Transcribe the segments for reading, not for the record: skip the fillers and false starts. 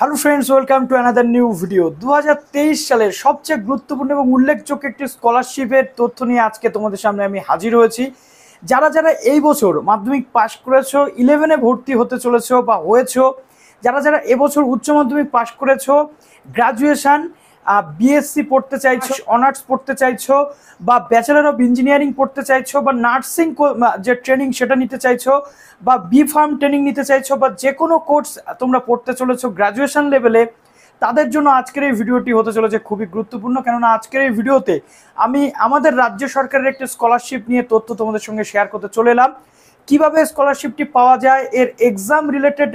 Hello friends, welcome to another new video. 2023 সালের সবচেয়ে গুরুত্বপূর্ণ এবং উল্লেখযোগ্য একটি স্কলারশিপের তথ্য নিয়ে আজকে তোমাদের সামনে আমি হাজির হয়েছি। যারা যারা এই বছর মাধ্যমিক পাশ করেছো, 11-এ ভর্তি হতে চলেছো বা হয়েছো, যারা যারা এবছর উচ্চ মাধ্যমিক পাশ করেছো, গ্রাজুয়েশন বিএসসি পড়তে চাইছো, অনার্স পড়তে চাইছো, বা ব্যাচেলর অফ ইঞ্জিনিয়ারিং পড়তে চাইছো, বা নার্সিং যে ট্রেনিং সেটা নিতে চাইছো, বা বি ফার্ম ট্রেনিং নিতে চাইছো, বা যে কোনো কোর্স তোমরা পড়তে চলেছো গ্রাজুয়েশন লেভেলে, তাদের জন্য আজকের এই ভিডিওটি হতে চলেছে খুবই গুরুত্বপূর্ণ। কেননা আজকের এই ভিডিওতে আমি আমাদের রাজ্য সরকারের একটি স্কলারশিপ নিয়ে তথ্য তোমাদের সঙ্গে শেয়ার করতে চলে এলাম। কীভাবে স্কলারশিপটি পাওয়া যায়, এর এক্সাম রিলেটেড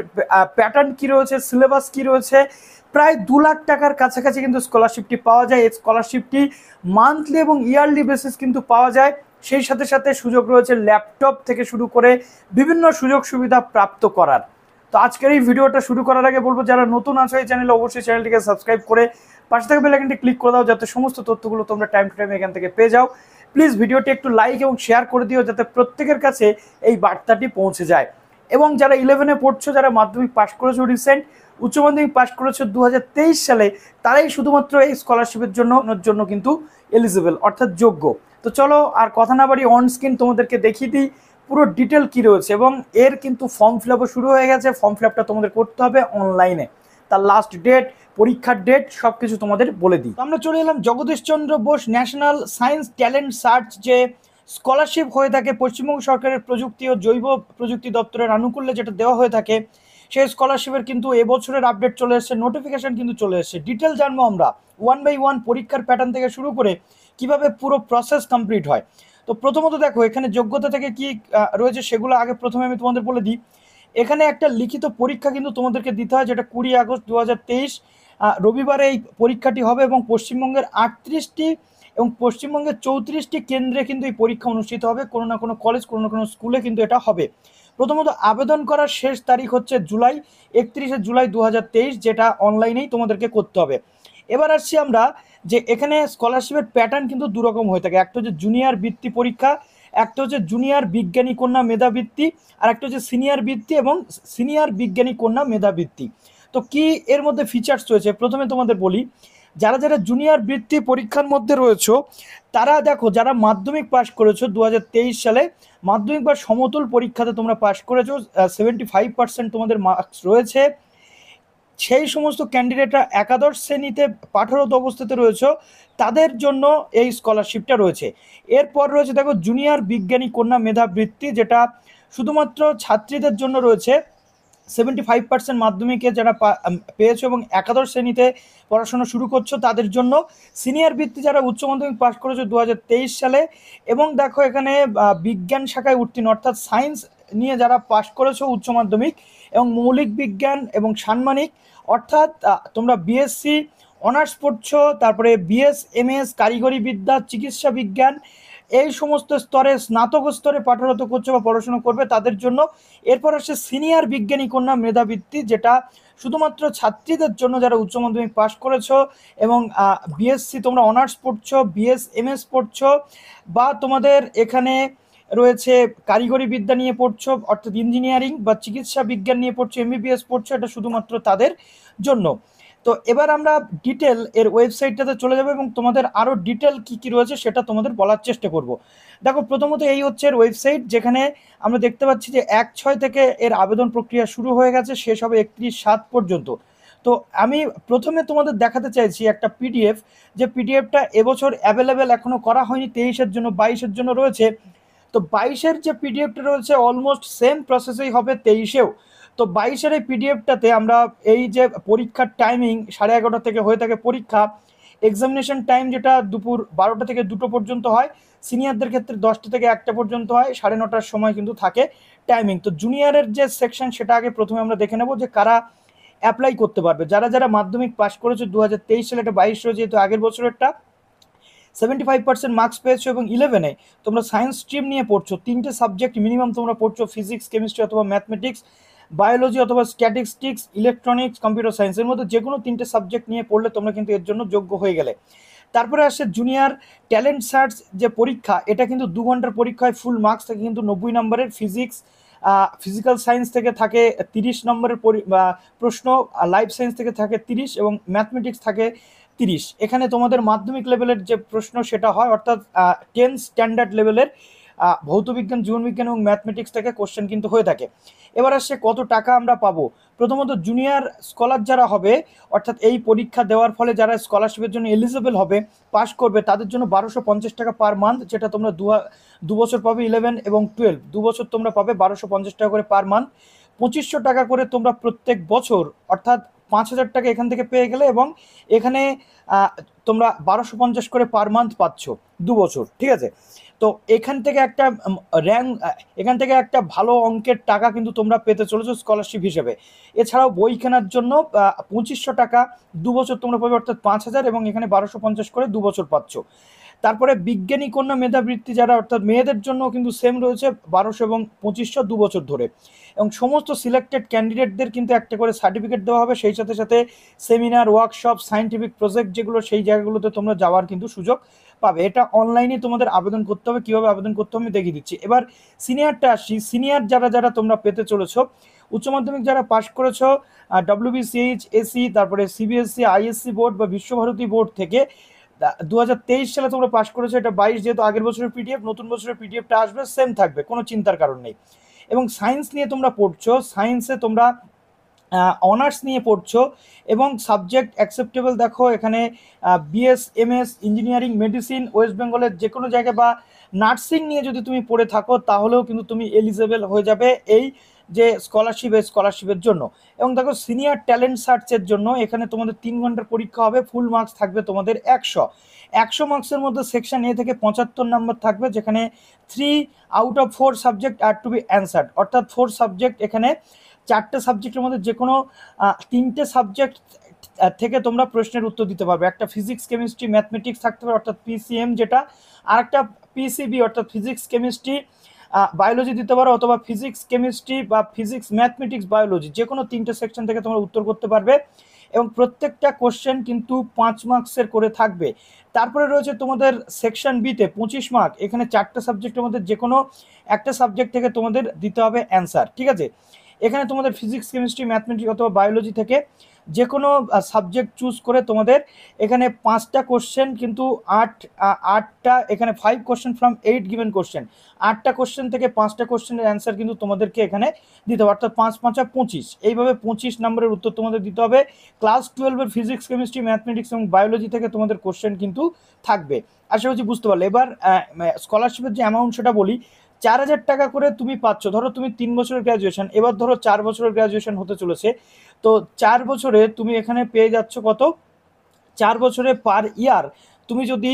প্যাটার্ন কী রয়েছে, সিলেবাস কী রয়েছে, প্রায় 2 লাখ টাকার কাছাকাছি কিন্তু স্কলারশিপটি পাওয়া যায়। এই স্কলারশিপটি মান্থলি এবং ইয়ারলি বেসিস কিন্তু পাওয়া যায়। সেই সাথে সাথে সুযোগ রয়েছে ল্যাপটপ থেকে শুরু করে বিভিন্ন সুযোগ সুবিধা প্রাপ্ত করার। তো আজকের এই ভিডিওটা শুরু করার আগে বলবো, যারা নতুন আছো এই চ্যানেলে অবশ্যই চ্যানেলটিকে সাবস্ক্রাইব করে পাশে থাকা বেল আইকনটি ক্লিক করে দাও, যাতে সমস্ত তথ্যগুলো তোমরা টাইম টু টাইম এখান থেকে পেয়ে যাও। প্লিজ ভিডিওটি একটু লাইক এবং শেয়ার করে দিও, যাতে প্রত্যেকের কাছে এই বার্তাটি পৌঁছে যায়। এবং যারা 11-এ পড়ছো, যারা মাধ্যমিক পাশ করেছো রিসেন্ট, উচ্চ মাধ্যমিক পাশ করেছো 2023 সালে, তারাই শুধুমাত্র এই স্কলারশিপের জন্য কিন্তু এলিজিবল, অর্থাৎ যোগ্য। তো চলো আর কথা না বাড়ি অন স্ক্রিন তোমাদেরকে দেখিয়ে দিই পুরো ডিটেল কী রয়েছে। এবং এর কিন্তু ফর্ম ফিল আপও শুরু হয়ে গেছে। ফর্ম ফিল আপটা তোমাদের করতে হবে অনলাইনে। তার লাস্ট ডেট, পরীক্ষার ডেট সব কিছু তোমাদের বলে দিই। আমরা চলে এলাম Jagadish Chandra Bose national science talent search, যে স্কলারশিপ হয়ে থাকে পশ্চিমবঙ্গ সরকারের প্রযুক্তি ও জৈব প্রযুক্তি দপ্তরের আনুকূল্যে যেটা দেওয়া হয়ে থাকে, সেই স্কলারশিপের কিন্তু এবছরের আপডেট চলে এসেছে, নোটিফিকেশন কিন্তু চলে এসেছে। ডিটেল জানবো আমরা 1 বাই 1, পরীক্ষার প্যাটার্ন থেকে শুরু করে কিভাবে পুরো প্রসেস কমপ্লিট হয়। তো প্রথমত দেখো, এখানে যোগ্যতা থেকে কি রয়েছে সেগুলো আগে প্রথমে আমি তোমাদের বলে দিই। এখানে একটা লিখিত পরীক্ষা কিন্তু তোমাদেরকে দিতে হয়, যেটা 20 আগস্ট 2023 রবিবারে এই পরীক্ষাটি হবে, এবং পশ্চিমবঙ্গের 38টি এবং পশ্চিমবঙ্গের 34টি কেন্দ্রে কিন্তু এই পরীক্ষা অনুষ্ঠিত হবে। কোনো না কোনো কলেজ, কোনো না কোনো স্কুলে কিন্তু এটা হবে। প্রথমত আবেদন করার শেষ তারিখ হচ্ছে 31শে জুলাই 2023, যেটা অনলাইনেই তোমাদেরকে করতে হবে। এবার আসছি আমরা, যে এখানে স্কলারশিপের প্যাটার্ন কিন্তু দুরকম হয়ে থাকে। একটা হচ্ছে জুনিয়র বৃত্তি পরীক্ষা, একটা হচ্ছে জুনিয়র বিজ্ঞানী কন্যা মেধাবৃত্তি, আর একটা হচ্ছে সিনিয়র বৃত্তি এবং সিনিয়র বিজ্ঞানী কন্যা মেধাবৃত্তি। তো কি এর মধ্যে ফিচার্স রয়েছে প্রথমে তোমাদের বলি। যারা যারা জুনিয়র বৃত্তি পরীক্ষার মধ্যে রয়েছে, তারা দেখো, যারা মাধ্যমিক পাশ করেছো 2023 সালে, মাধ্যমিক বা সমতুল পরীক্ষাতে তোমরা পাশ করেছো, 75% তোমাদের মার্কস রয়েছে, সেই সমস্ত ক্যান্ডিডেটরা একাদশ শ্রেণীতে পাঠরত অবস্থাতে রয়েছে, তাদের জন্য এই স্কলারশিপটা রয়েছে। এরপর রয়েছে দেখো জুনিয়র বিজ্ঞানী কন্যা মেধাবৃত্তি, যেটা শুধুমাত্র ছাত্রীদের জন্য রয়েছে। 75% মাধ্যমিকে যারা পেয়েছো এবং একাদশ শ্রেণীতে পড়াশোনা শুরু করছো, তাদের জন্য। সিনিয়র বৃত্তি যারা উচ্চ মাধ্যমিক পাশ করেছো 2023 সালে, এবং দেখো এখানে বিজ্ঞান শাখায় উত্তীর্ণ, অর্থাৎ সায়েন্স নিয়ে যারা পাশ করেছো উচ্চ মাধ্যমিক, এবং মৌলিক বিজ্ঞান এবং সাম্মানিক, অর্থাৎ তোমরা বিএসসি অনার্স পড়ছো, তারপরে বিএসএমএস কারিগরি বিদ্যা, চিকিৎসা বিজ্ঞান, এই সমস্ত স্তরে স্নাতক স্তরে পাঠরত করছে বা পড়াশোনা করবে, তাদের জন্য। এরপর আসছে সিনিয়র বিজ্ঞানী কন্যা মেধাবৃত্তি, যেটা শুধুমাত্র ছাত্রীদের জন্য যারা উচ্চ মাধ্যমিক পাশ করেছো এবং বিএসসি তোমরা অনার্স পড়ছো, বিএসএমএস পড়ছো, বা তোমাদের এখানে রয়েছে কারিগরি বিদ্যা নিয়ে পড়ছো, অর্থাৎ ইঞ্জিনিয়ারিং বা চিকিৎসা বিজ্ঞান নিয়ে পড়ছো, এমবিবিএস পড়ছো, এটা শুধুমাত্র তাদের জন্য। তো এবার আমরা ডিটেল এর ওয়েবসাইটটাতে চলে যাবো এবং তোমাদের আরও ডিটেল কী কী রয়েছে সেটা তোমাদের বলার চেষ্টা করব। দেখো, প্রথমত এই হচ্ছে এর ওয়েবসাইট, যেখানে আমরা দেখতে পাচ্ছি যে 1/6 থেকে এর আবেদন প্রক্রিয়া শুরু হয়ে গেছে, শেষ হবে 31/7 পর্যন্ত। তো আমি প্রথমে তোমাদের দেখাতে চাইছি একটা পিডিএফ, যে পিডিএফটা এবছর অ্যাভেলেবেল এখনও করা হয়নি, 23-এর জন্য, 22-এর জন্য রয়েছে। তো 22-এর যে পিডিএফটা রয়েছে অলমোস্ট সেম প্রসেসেই হবে 23-এও। তো 22-এর এই পিডিএফটাতে আমরা এই যে পরীক্ষার টাইমিং 11:30 থেকে হয়ে থাকে পরীক্ষা, এক্সামিনেশন টাইম যেটা দুপুর 12টা থেকে 2টো পর্যন্ত হয়, সিনিয়রদের ক্ষেত্রে 10টা থেকে 1টা পর্যন্ত হয়, 9:30টার সময় কিন্তু থাকে টাইমিং। তো জুনিয়রের যে সেকশন সেটা আগে প্রথমে আমরা দেখে নেব, যে কারা অ্যাপ্লাই করতে পারবে। যারা যারা মাধ্যমিক পাশ করেছে 2023 সালে, এটা 22 রয়েছে, যেহেতু আগের বছরেরটা, 75% মার্কস পেয়েছো এবং 11-এ তোমরা সায়েন্স স্ট্রিম নিয়ে পড়ছো, 3টে সাবজেক্ট মিনিমাম তোমরা পড়ছো, ফিজিক্স, কেমিস্ট্রি অথবা ম্যাথমেটিক্স, বায়োলজি অথবা স্ট্যাটিস্টিক্স, ইলেকট্রনিক্স, কম্পিউটার সায়েন্সের মধ্যে যে কোনো 3টে সাবজেক্ট নিয়ে পড়লে তোমরা কিন্তু এর জন্য যোগ্য হয়ে গেলে। তারপরে আসছে জুনিয়র ট্যালেন্ট সার্চ যে পরীক্ষা, এটা কিন্তু 2 ঘন্টার পরীক্ষায় ফুল মার্কস থাকে কিন্তু 90 নম্বরের, ফিজিক্স, ফিজিক্যাল সায়েন্স থেকে থাকে 30 নম্বরের প্রশ্ন, লাইফ সায়েন্স থেকে থাকে 30 এবং ম্যাথমেটিক্স থাকে 30। এখানে তোমাদের মাধ্যমিক লেভেলের যে প্রশ্ন সেটা হয়, অর্থাৎ 10 স্ট্যান্ডার্ড লেভেলের ভৌতবিজ্ঞান, জীবনবিজ্ঞান এবং ম্যাথমেটিক্স থেকে কোশ্চেন কিন্তু হয়ে থাকে। এবার আসছে কত টাকা আমরা পাবো। প্রথমত জুনিয়র স্কলার যারা হবে, অর্থাৎ এই পরীক্ষা দেওয়ার ফলে যারা স্কলারশিপের জন্য এলিজিবল হবে, পাস করবে, তাদের জন্য 1250 টাকা পার মান্থ, যেটা তোমরা দু বছর পাবে 11 এবং 12, 2 বছর তোমরা পাবে 1250 টাকা করে পার মান্থ। 2500 টাকা করে তোমরা প্রত্যেক বছর, অর্থাৎ 5000 টাকা এখান থেকে পেয়ে গেলে, এবং এখানে তোমরা 1250 করে পার মান্থ পাচ্ছ 2 বছর, ঠিক আছে। তো এখান থেকে একটা এখান থেকে একটা ভালো অঙ্কের টাকা কিন্তু তোমরা পেতে চলেছো স্কলারশিপ হিসেবে। এছাড়াও বই কেনার জন্য 2500 টাকা 2 বছর তোমরা পাবে, অর্থাৎ 5000, এবং এখানে 1250 করে 2 বছর পাচ্ছ। তারপরে বিজ্ঞানী কন্যা মেধাবৃত্তি যারা, অর্থাৎ মেয়েদের জন্য কিন্তু সেম রয়েছে, 1200 এবং 2500 2 বছর ধরে। এবং সমস্ত সিলেক্টেড ক্যান্ডিডেটদের কিন্তু একটা করে সার্টিফিকেট দেওয়া হবে, সেই সাথে সাথে সেমিনার, ওয়ার্কশপ, সায়েন্টিফিক প্রজেক্ট যেগুলো, সেই জায়গাগুলোতে তোমরা যাওয়ার কিন্তু সুযোগ পাবে। এটা অনলাইনে তোমাদের আবেদন করতে হবে। কীভাবে আবেদন করতে হবে আমি দেখিয়ে দিচ্ছি। এবার সিনিয়রটা আসি। সিনিয়র যারা তোমরা পেতে চলেছো, উচ্চ মাধ্যমিক যারা পাশ করেছো WBCH, এসি, তারপরে সিবিএসসি, আইএসসি বোর্ড বা বিশ্বভারতী বোর্ড থেকে 2023 সালে তোমরা পাশ করেছো, এটা 22, যেহেতু আগের বছরের পিডিএফ, নতুন বছরের পিডিএফটা আসবে, সেম থাকবে, কোনো চিন্তার কারণ নেই। এবং সায়েন্স নিয়ে তোমরা পড়ছো, সায়েন্সে তোমরা অনার্স নিয়ে পড়ছো এবং সাবজেক্ট অ্যাকসেপ্টেবল দেখো এখানে BS, MS, engineering, medicine, West বেঙ্গলের যে কোনো জায়গায়, বা নার্সিং নিয়ে যদি তুমি পড়ে থাকো তাহলেও কিন্তু তুমি এলিজেবল হয়ে যাবে এই যে স্কলারশিপের জন্য। এবং দেখো সিনিয়র ট্যালেন্ট সার্চের জন্য এখানে তোমাদের 3 ঘন্টার পরীক্ষা হবে, ফুল মার্কস থাকবে তোমাদের 100 মার্কসের মধ্যে সেকশন এ থেকে 75 নম্বর থাকবে, যেখানে 3 out of 4 subject are to be answered, অর্থাৎ 4 সাবজেক্ট, এখানে 4টে সাবজেক্টের মধ্যে যে কোনো 3টে সাবজেক্ট থেকে তোমরা প্রশ্নের উত্তর দিতে পারবে। একটা ফিজিক্স, কেমিস্ট্রি, ম্যাথমেটিক্স থাকতে পারে, অর্থাৎ পিসিএম যেটা, আর একটা পিসিবি, অর্থাৎ ফিজিক্স, কেমিস্ট্রি, বায়োলজি দিতে পারো, অথবা ফিজিক্স, কেমিস্ট্রি বা ফিজিক্স, ম্যাথমেটিক্স, বায়োলজি, যে কোনো 3টে সেকশন থেকে তোমরা উত্তর করতে পারবে। এবং প্রত্যেকটা কোশ্চেন কিন্তু 5 মার্কসের করে থাকবে। তারপরে রয়েছে তোমাদের সেকশন বিতে 25 মার্ক, এখানে 4টে সাবজেক্টের মধ্যে যে কোনো একটা সাবজেক্ট থেকে তোমাদের দিতে হবে অ্যান্সার, ঠিক আছে। এখানে তোমাদের ফিজিক্স, কেমিস্ট্রি, ম্যাথমেটিক্স অথবা বায়োলজি থেকে যে কোনো সাবজেক্ট চুজ করে তোমাদের এখানে 5টা কোশ্চেন, কিন্তু 8টা, এখানে 5 কোশ্চেন ফ্রম 8 গিভেন কোশ্চেন, 8টা কোশ্চেন থেকে 5টা কোশ্চেনের অ্যান্সার কিন্তু তোমাদেরকে এখানে দিতে হবে, অর্থাৎ 5 5 25, এইভাবে 25 নম্বরের উত্তর তোমাদের দিতে হবে। ক্লাস 12-এর ফিজিক্স, কেমিস্ট্রি, ম্যাথমেটিক্স এবং বায়োলজি থেকে তোমাদের কোশ্চেন কিন্তু থাকবে। আশা করছি বুঝতে পারলে। এবার স্কলারশিপের যে অ্যামাউন্ট সেটা বলি। 4000 টাকা করে তুমি পাচ্ছ, ধরো তুমি 3 বছরের গ্র্যাজুয়েশন, এবার ধরো 4 বছরের গ্র্যাজুয়েশন হতে চলেছে, তো 4 বছরে তুমি এখানে পেয়ে যাচ্ছ কত, 4 বছরে পার ইয়ার তুমি যদি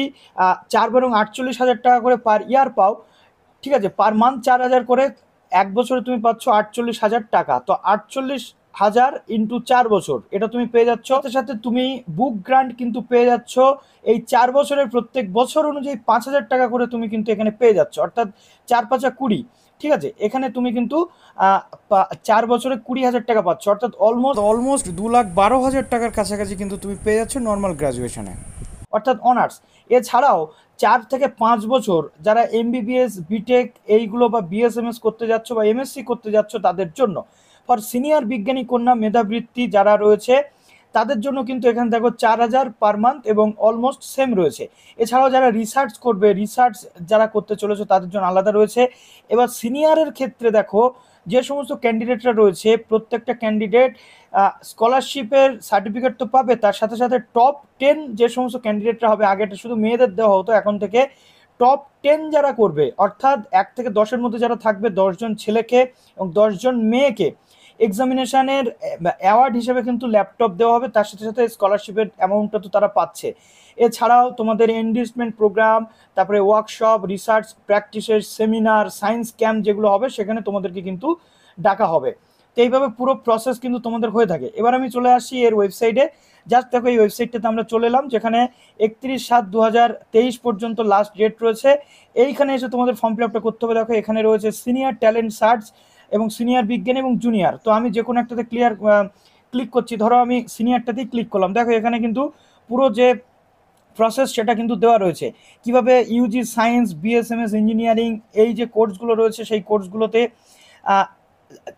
4 বরং 48,000 টাকা করে পার ইয়ার পাও, ঠিক আছে, পার মান্থ 4000 করে, 1 বছরে তুমি পাচ্ছ 48,000 টাকা। তো 48,000 ইন্টু 4 বছর, এটা তুমি পেয়ে যাচ্ছ। সাথে সাথে তুমি বুক গ্রান্ট কিন্তু পেয়ে যাচ্ছ, এই 4 বছরের প্রত্যেক বছর অনুযায়ী 5,000 টাকা করে তুমি কিন্তু এখানে পেয়ে যাচ্ছ, অর্থাৎ 4 5 20, ঠিক আছে। এখানে তুমি কিন্তু 4 বছরে 20,000 টাকা পাচ্ছ, অর্থাৎ অলমোস্ট 2,12,000 টাকার কাছাকাছি কিন্তু তুমি পেয়ে যাচ্ছ নর্মাল গ্র্যাজুয়েশনে, অর্থাৎ অনার্স। এছাড়াও 4 থেকে 5 বছর যারা এমবিবিএস, বিটেক এইগুলো বা বিএসএমএস করতে যাচ্ছ বা এমএসসি করতে যাচ্ছ, তাদের জন্য ফর সিনিয়র বিজ্ঞানী কন্যা মেধাবৃত্তি যারা রয়েছে, তাদের জন্য কিন্তু এখানে দেখো 4,000 পার মান্থ এবং অলমোস্ট সেম রয়েছে। এছাড়াও যারা রিসার্চ করবে, রিসার্চ যারা করতে চলেছে তাদের জন্য আলাদা রয়েছে। এবার সিনিয়রের ক্ষেত্রে দেখো যে সমস্ত ক্যান্ডিডেটরা রয়েছে, প্রত্যেকটা ক্যান্ডিডেট স্কলারশিপের সার্টিফিকেট তো পাবে, তার সাথে সাথে টপ 10 যে সমস্ত ক্যান্ডিডেটরা হবে, আগে এটা শুধু মেয়েদের দেওয়া হতো, এখন থেকে টপ 10 যারা করবে, অর্থাৎ 1 থেকে 10-এর মধ্যে যারা থাকবে, 10 জন ছেলেকে এবং 10 জন মেয়েকে এক্সামিনেশনের অ্যাওয়ার্ড হিসেবে কিন্তু ল্যাপটপ দেওয়া হবে, তার সাথে সাথে স্কলারশিপের অ্যামাউন্টটা তো তারা পাচ্ছে। এছাড়াও তোমাদের এনরিচমেন্ট প্রোগ্রাম, তারপরে ওয়ার্কশপ, রিসার্চ প্র্যাকটিসের, সেমিনার, সায়েন্স ক্যাম্প যেগুলো হবে, সেখানে তোমাদেরকে কিন্তু ডাকা হবে। তো এইভাবে পুরো প্রসেস কিন্তু তোমাদের হয়ে থাকে। এবার আমি চলে আসি এর ওয়েবসাইটে। জাস্ট দেখো এই ওয়েবসাইটটাতে আমরা চলে এলাম, যেখানে 31/7/2023 পর্যন্ত লাস্ট ডেট রয়েছে। এইখানে এসে তোমাদের ফর্ম ফিল আপটা করতে হবে। দেখো এখানে রয়েছে সিনিয়র ট্যালেন্ট সার্চ এবং সিনিয়র বিজ্ঞানী এবং জুনিয়র। তো আমি যে কোনো একটাতে ক্লিক করছি, ধরো আমি সিনিয়রটাতেই ক্লিক করলাম। দেখো এখানে কিন্তু পুরো যে প্রসেস সেটা কিন্তু দেওয়া রয়েছে, কিভাবে ইউজি সায়েন্স, বিএসএমএস, ইঞ্জিনিয়ারিং এই যে কোর্সগুলো রয়েছে, সেই কোর্সগুলোতে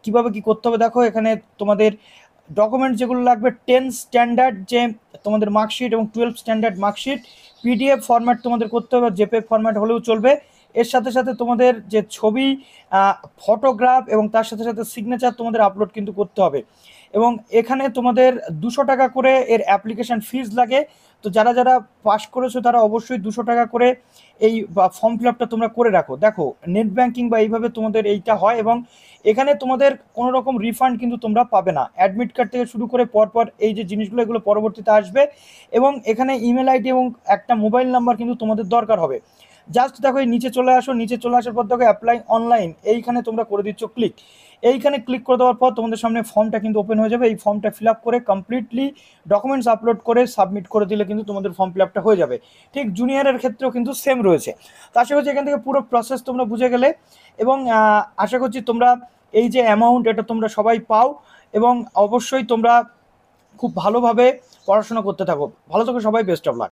কিভাবে কি করতে হবে দেখো, এখানে তোমাদের ডকুমেন্ট যেগুলো লাগবে 10 স্ট্যান্ডার্ড যে তোমাদের মার্কশিট এবং 12 স্ট্যান্ডার্ড মার্কশিট, পিডিএফ ফরম্যাট তোমাদের করতে হবে, জেপিইজি ফরম্যাট হলেও চলবে। এর সাথে সাথে তোমাদের যে ছবি, ফটোগ্রাফ এবং তার সাথে সাথে সিগনেচার তোমাদের আপলোড কিন্তু করতে হবে। এবং এখানে তোমাদের 200 টাকা করে এর অ্যাপ্লিকেশান ফিজ লাগে। তো যারা যারা পাস করেছো তারা অবশ্যই 200 টাকা করে এই ফর্ম ফিল আপটা তোমরা করে রাখো। দেখো নেট ব্যাঙ্কিং বা এইভাবে তোমাদের এইটা হয়, এবং এখানে তোমাদের কোনো রকম রিফান্ড কিন্তু তোমরা পাবে না। অ্যাডমিট কার্ড থেকে শুরু করে পরপর এই যে জিনিসগুলো এগুলো পরবর্তীতে আসবে। এবং এখানে ইমেল আইডি এবং একটা মোবাইল নাম্বার কিন্তু তোমাদের দরকার হবে। জাস্ট দেখো এই নিচে চলে আসো, নিচে চলে আসার পর দেখো অ্যাপ্লাই অনলাইন, এইখানে তোমরা করে দিচ্ছ ক্লিক। এইখানে ক্লিক করে দেওয়ার পর তোমাদের সামনে ফর্মটা কিন্তু ওপেন হয়ে যাবে। এই ফর্মটা ফিল আপ করে কমপ্লিটলি ডকুমেন্টস আপলোড করে সাবমিট করে দিলে কিন্তু তোমাদের ফর্ম ফিল আপটা হয়ে যাবে। ঠিক জুনিয়রের ক্ষেত্রেও কিন্তু সেম রয়েছে। তো আশা করছি এখান থেকে পুরো প্রসেস তোমরা বুঝে গেলে, এবং আশা করছি তোমরা এই যে অ্যামাউন্ট এটা তোমরা সবাই পাও, এবং অবশ্যই তোমরা খুব ভালোভাবে পড়াশোনা করতে থাকো। ভালো থাকো সবাই, বেস্ট অফ লাক।